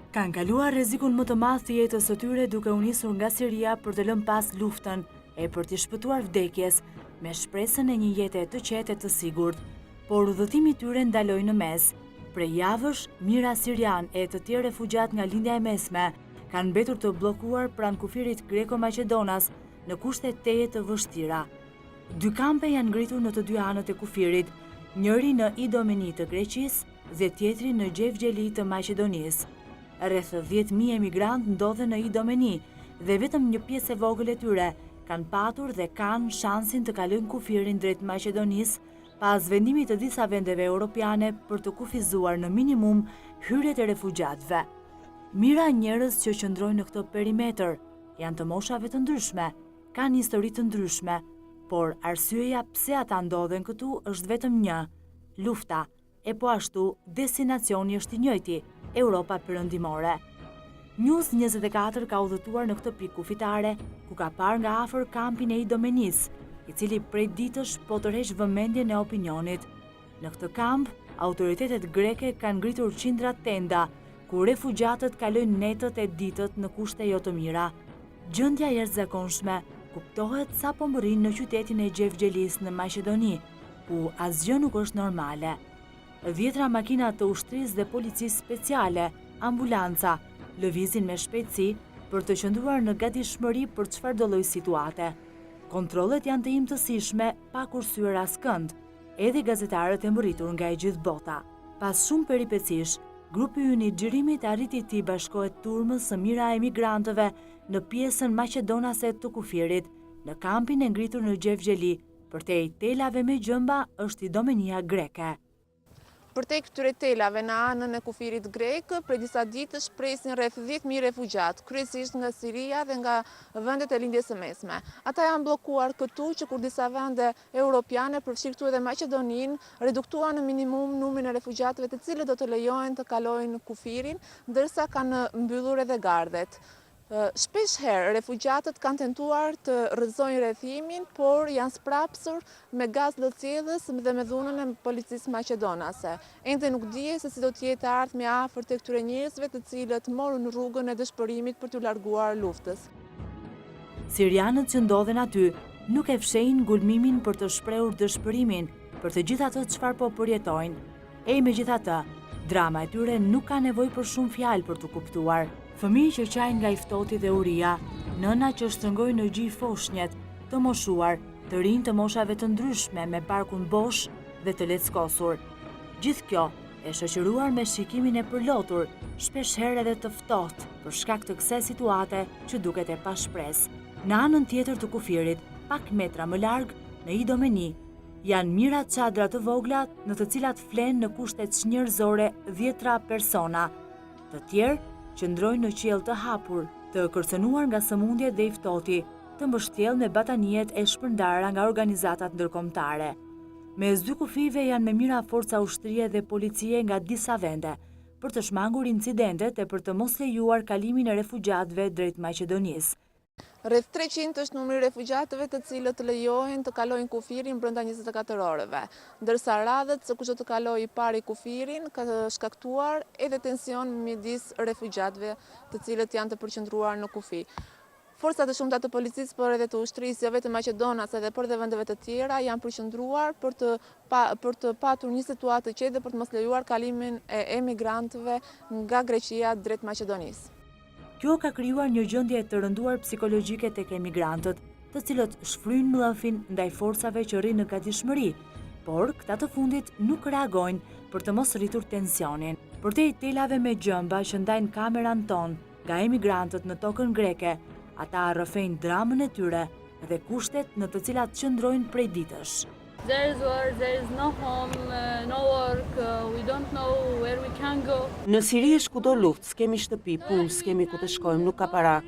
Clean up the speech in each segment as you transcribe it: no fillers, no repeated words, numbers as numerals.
Kanë kaluar rrezikun më të madh të jetës së tyre duke u nisur nga Siria për të lënë pas luftën e për të shpëtuar vdekjes me shpresën e një jete të qetë e të sigurt. Por udhëtimi i tyre ndaloi në mes. Prej javësh, mijëra sirian e të tjerë refugjat nga lindja e mesme kanë mbetur të bllokuar pranë kufirit greko-maqedonas në kushte teje të vështira. Dy kampe janë ngritur në të dy anët e kufirit, njëri në Idomeni të Greqisë dhe tjetri në Xhevgjeli të Maqedonisë. Rreth 10.000 emigrant ndodhen në Idomeni dhe vetëm një pjesë e vogël e tyre kanë patur dhe kanë shansin të kalojnë kufirin drejt Maqedonisë pas vendimit të disa vendeve europiane për të kufizuar në minimum hyrjet e refugjatëve. Mira njerëz që qëndrojnë në këtë perimetër janë të moshave të ndryshme, kanë histori të ndryshme, por arsyeja pse ata ndodhen këtu është vetëm një: lufta, e po ashtu destinacioni është i njëjti, Europa perëndimore. News 24 ka udhëtuar në këtë pikë kufitare, ku ka parë nga afër kampin e Idomenis, i cili prej ditësh po tërheq vëmendjen e opinionit. Në këtë kamp, autoritetet greke kanë ngritur qindra tenda, ku refugjatët kalojnë netët e ditët në kushte jo të mira. Gjendja e jashtëzakonshme kuptohet sa po mbërrin në qytetin e Xhevgjelis në Maqedoni, ku asgjë nuk është normale. Dhjetra makina të ushtrisë dhe policisë speciale, ambulanca, lëvizin me shpejtësi për të qëndruar në gatishmëri për çfarëdo lloj situate. Kontrollet janë të imtësishme, pa kursyer askënd, edhe gazetarët e mbërritur nga e gjithë bota. Pas shumë peripecish, grupi ynë i xhirimit arriti të bashkohet turmës së mira emigrantëve në pjesën maqedonase të kufirit, në kampin e ngritur në Xhevgjeli, përtej telave me gjëmba është Idomenia greke. Përtej këtyre telave në anën e kufirit grek, prej disa ditësh presin rreth 10.000 refugjat, kryesisht nga Siria dhe nga vendet e lindjes së mesme. Ata janë bllokuar këtu që kur disa vende europiane, përfshirë këtu edhe Maqedoninë, reduktuan në minimum numrin e refugjatëve të cilët do të lejohen të kalojnë kufirin, ndërsa kanë mbyllur edhe gardet. Shpesh herë refugjatët kanë tentuar të rrëzojnë rrethimin, por janë sprapsur me gaz lëcjedhës dhe me dhunën e policisë maqedonase. Ende nuk dihet se si do të jetë ardhmja afër të këtyre njerëzve të cilët morën rrugën e dëshpërimit për t'u larguar luftës. Sirianët që ndodhen aty nuk e fshehin ngulmimin për të shprehur dëshpërimin për të gjithë ato çfarë po përjetojnë. Megjithatë, drama e tyre nuk ka nevojë për shumë fjalë për të kuptuar. Fëmijë që qajnë nga i ftohti dhe uria, nëna që shtrëngojnë në gjy foshnjet, të moshuar, të rinj të moshave të ndryshme me barkun bosh dhe të leckosur. Gjithë kjo e shoqëruar me shikimin e përlotur, shpesh herë edhe të ftohtë për shkak të kësaj situate që duket e pashpresë. Në anën tjetër të kufirit, pak metra më larg, në Idomeni, janë mijëra çadra të vogla në të cilat flen në kushte çnjerëzore 10 persona. Të tjerë qëndrojnë në qiell të hapur, të kërcënuar nga sëmundjet dhe i ftohti, të mbështjellë me batanijet e shpërndara nga organizatat ndërkombëtare. Mes dy kufive janë me mira forca ushtrie dhe policie nga disa vende, për të shmangur incidentet e për të mos lejuar kalimin e refugjatëve drejt Maqedonisë. Rreth 300 është numri i refugjatëve të cilët lejohen të kalojnë kufirin brenda 24 orëve, ndërsa radhët se kush do të kalojë pari kufirin ka shkaktuar edhe tension midis refugjatëve të cilët janë të përqendruar në kufi. Forcat e shumta të policisë, por edhe të ushtrisë, jo vetëm maqedonase dhe por edhe vendeve të tjera, janë përqendruar për të patur një situatë të qetë dhe për të mos lejuar kalimin e emigrantëve nga Greqia drejt Maqedonisë. Kjo ka krijuar një gjendje të rënduar psikologjike tek emigrantët, të cilët shfryjnë mllëfin ndaj forcave që rrinë në gatishmëri, por këta të fundit nuk reagojnë për të mos rritur tensionin. Përtej telave me gjëmba që ndajnë kameran ton nga emigrantët në tokën greke, ata rrëfejnë dramën e tyre dhe kushtet në të cilat qëndrojnë prej ditësh. There is war, there is no home, no work, we don't know where we can go. Në Siri është kudo luftë, s'kemi shtëpi, punë, s'kemi ku të shkojmë, nuk ka para.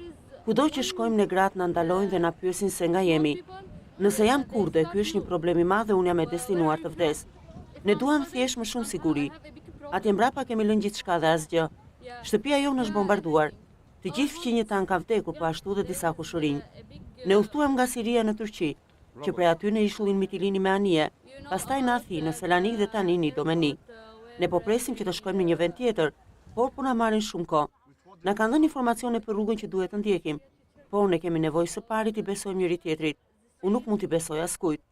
Kudo që shkojmë ne gratë na ndalojnë dhe na pyesin se nga jemi. Nëse jam kurde, ky është një problem i madh dhe unë jam e destinuar të vdes. Ne duam thjesht më shumë siguri. Atje mbrapa kemi lënë gjithçka dhe asgjë. Shtëpia jonë është bombarduar. Të gjithë fqinjët tanë ka vdekur, po ashtu dhe disa kushurinj. Ne udhëtuam nga Siria në Turqi, që prej aty në ishullin Mitilini me anije, pastaj në Athinë, në Selanik dhe tani në Idomeni. Ne po presim që të shkojmë në një vend tjetër, por po na marrin shumë kohë. Na kanë dhënë informacione për rrugën që duhet të ndjekim, por ne kemi nevojë së pari t'i besojmë njëri tjetrit. Unë nuk mund t'i besoj askujt.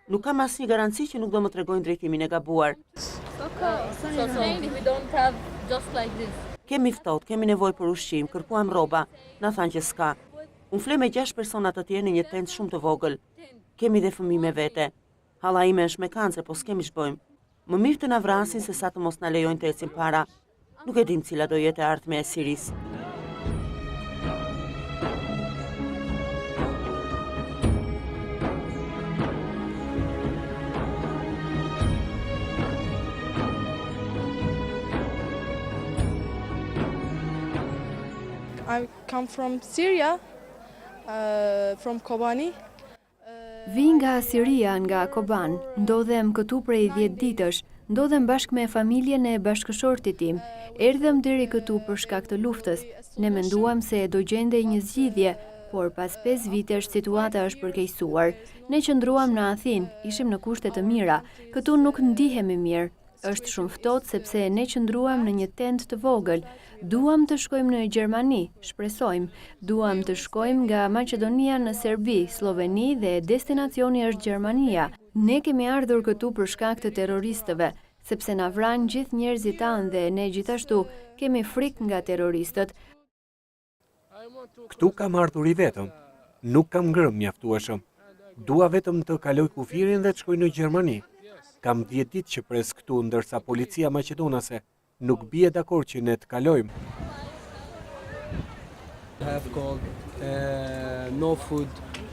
Nuk kam asnjë garanci që nuk do më tregojnë drejtimin e gabuar. We don't have just like this. Kemi ftohtë, kemi nevojë për ushqim, kërkuam rroba, na thanë që s'ka. Unë fle me 6 persona të tjerë në një tent shumë të vogël. Kemi dhe fëmijë me vete. Halla ime është me kancer, po s'kemi ç'bëjmë. Më mirë të na vrasin se sa të mos na lejojnë të ecim para. Nuk e dim cila do jetë e ardhmja e Sirisë. I come from Syria, from Kobani. Vi nga Siria, nga Koban, ndodhem këtu prej 10 ditësh, ndodhem bashkë me familjen e bashkëshortit tim. Erdhëm deri këtu për shkak të luftës. Ne menduam se do gjendej një zgjidhje, por pas 5 vitesh situata është përkeqësuar. Ne qëndruam në Athinë, ishim në kushte të mira. Këtu nuk ndihemi mirë. Është shumë ftohtë sepse ne qëndruam në një tent të vogël. Duam të shkojmë në Gjermani, shpresojmë. Duam të shkojmë nga Maqedonia në Serbi, Sloveni dhe destinacioni është Gjermania. Ne kemi ardhur këtu për shkak të terroristëve, sepse na vranë gjithë njerëzit tanë dhe ne gjithashtu kemi frikë nga terroristët. Këtu kam ardhur i vetëm. Nuk kam ngrëmë mjaftueshëm. Dua vetëm të kaloj kufirin dhe të shkoj në Gjermani. Kam 10 ditë që pres këtu, ndërsa policia maqedonase nuk bie dakord që ne të kalojmë. Have cold, no food,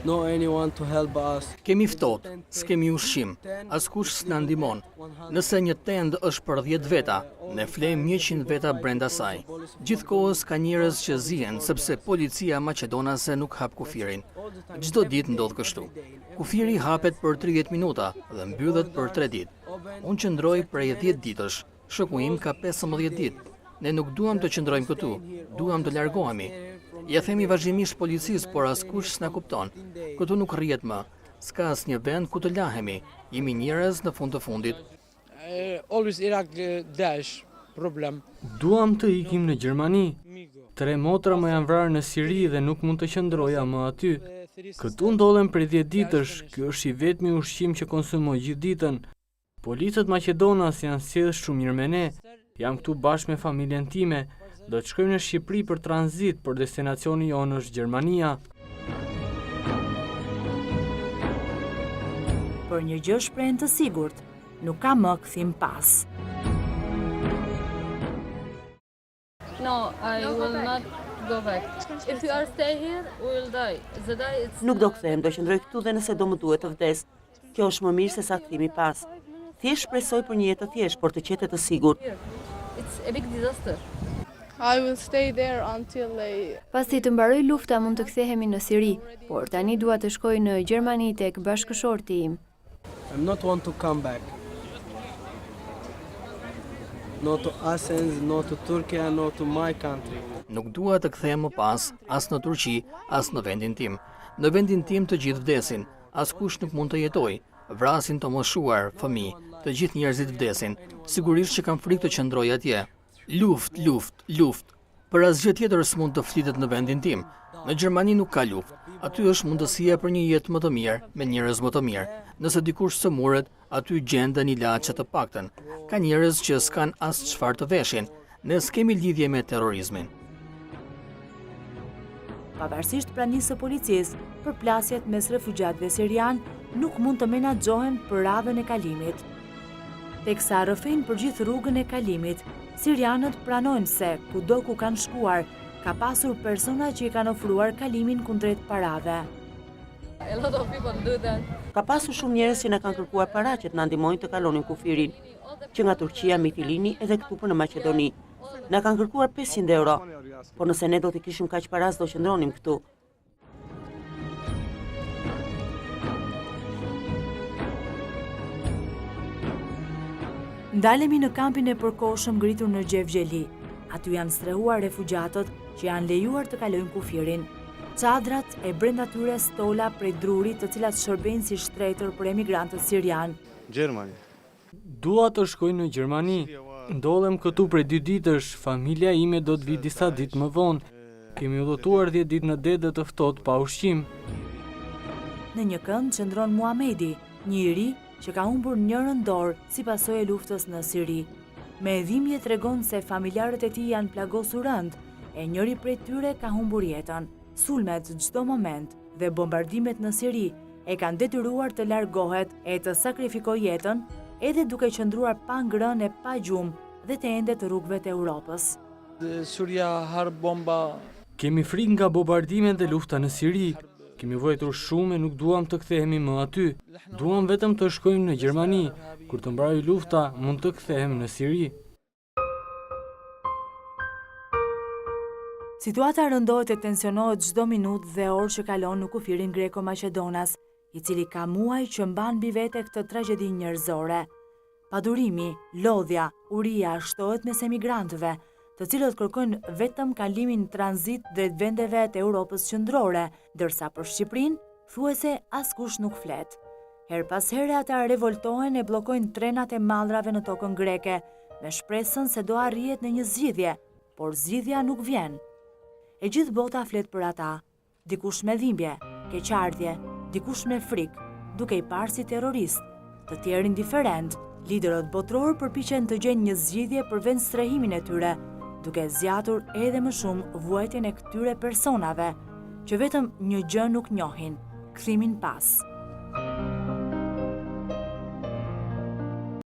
no anyone to help us. Kemi ftohtë, s'kemi ushqim, askush s'na ndihmon. Nëse një tend është për 10 veta, ne flejmë 100 veta brenda saj. Gjithkohës ka njerëz që zihen sepse policia maqedonase nuk hap kufirin. Çdo ditë ndodh kështu. Kufiri hapet për 30 minuta dhe mbyllet për 3 ditë. Unë qëndroj prej 10 ditësh, shoku im ka 15 ditë. Ne nuk duam të qëndrojmë këtu, duam të largohemi. Ja themi vazhdimisht policisë, por askush s'na kupton. Këtu nuk rrihet më. S'ka asnjë vend ku të lahemi. Jemi njerëz në fund të fundit. Always Iraq dash problem. Duam të ikim në Gjermani. 3 motra më janë vrarë në Siri dhe nuk mund të qëndroja më aty. Këtu ndodhem për 10 ditësh, ky është i vetmi ushqim që konsumoj gjithë ditën. Policët Maqedonas janë sjellë shumë mirë me ne. Jam këtu bashkë me familjen time. Do të shkojmë në Shqipëri për tranzit, por destinacioni jonë është Gjermania. Për një gjë shprehen të sigurt, nuk ka më kthim pas. No, I will not go back. If you are stay here, we will die. Nuk do kthehem, do qëndroj këtu dhe nëse do më duhet të vdes. Kjo është më mirë se sa kthimi pas. Thjesht shpresoj për një jetë të thjeshtë, por të qetë të sigurt. It's a big disaster. I will stay there until Pasi të mbaroj lufta mund të kthehemi në Siri, por tani dua të shkoj në Gjermani tek bashkëshorti im. I'm not want to come back. No to Athens, no to Turkey, no to my country. Nuk dua të kthehem më pas, as në Turqi, as në vendin tim. Në vendin tim të gjithë vdesin, askush nuk mund të jetoj. Vrasin të moshuar, fëmijë, të gjithë njerëzit vdesin. Sigurisht që kam frikë të qëndroj atje. Luft. Për asgjë tjetër s'mund të flitet në vendin tim. Në Gjermani nuk ka luftë. Aty është mundësia për një jetë më të mirë, me njerëz më të mirë. Nëse dikush sëmuret, aty gjenden ilaçe të paktën. Ka njerëz që s'kan as çfarë të veshin. Ne s'kemi lidhje me terrorizmin. Pavarësisht pranisë së policisë, përplasjet mes refugjatëve sirian nuk mund të menaxhohen për radhën e kalimit. Teksa rrëfejnë për gjithë rrugën e kalimit, sirianët pranojnë se kudo ku kanë shkuar, ka pasur persona që i kanë ofruar kalimin kundrejt parave. A lot of people do that. Ka pasur shumë njerëz që na kanë kërkuar para që të na ndihmojnë të kalonin kufirin, që nga Turqia, Mitilini edhe këtu për në Maqedoni. Na kanë kërkuar 500 euro, por nëse ne do të kishim kaq para do qëndronim këtu. Ndalemi në kampin e përkohshëm ngritur në Gjevgjeli. Aty janë strehuar refugjatët që janë lejuar të kalojnë kufirin. Çadrat e brenda tyre stola prej drurit të cilat shërbejnë si shtretër për emigrantët sirian. Gjermani. Dua të shkoj në Gjermani. Ndodhem këtu prej 2 ditësh, familja ime do të vi disa ditë më vonë. Kemi udhëtuar 10 ditë në det dhe të ftohtë pa ushqim. Në një kënd qëndron Muhamedi, një i ri që ka humbur njërën dorë si pasojë e luftës në Siri. Me dhimbje tregon se familjarët e tij janë plagosur rënd, e njëri prej tyre ka humbur jetën. Sulmet çdo moment dhe bombardimet në Siri e kanë detyruar të largohet e të sakrifikojë jetën, edhe duke qëndruar pa ngrënë e pa gjumë dhe të ende të rrugëve të Europës. Surja har bomba. Kemi frikë nga bombardimet dhe lufta në Siri. Kemi vojtur shumë e nuk duam të kthehemi më aty. Duam vetëm të shkojmë në Gjermani. Kur të mbarojë lufta, mund të kthehem në Siri. Situata rëndohet e tensionohet çdo minutë dhe orë që kalon në kufirin greko-maqedonas, i cili ka muaj që mban mbi vete këtë tragjedi njerëzore. Padurimi, lodhja, uria shtohet mes emigrantëve, të cilët kërkojnë vetëm kalimin tranzit drejt vendeve të Europës qendrore, ndërsa për Shqipërinë thuajse askush nuk flet. Her pas here ata revoltohen e bllokojnë trenat e mallrave në tokën greke, me shpresën se do arrihet në një zgjidhje, por zgjidhja nuk vjen. E gjithë bota flet për ata, dikush me dhimbje, keqardhje, dikush me frikë, duke i parë si terrorist, të tjerë indiferent. Liderët botror përpiqen të gjejnë një zgjidhje për vend strehimin e tyre, duke zgjatur edhe më shumë vuajtjen e këtyre personave, që vetëm një gjë nuk njohin: kthimin pas.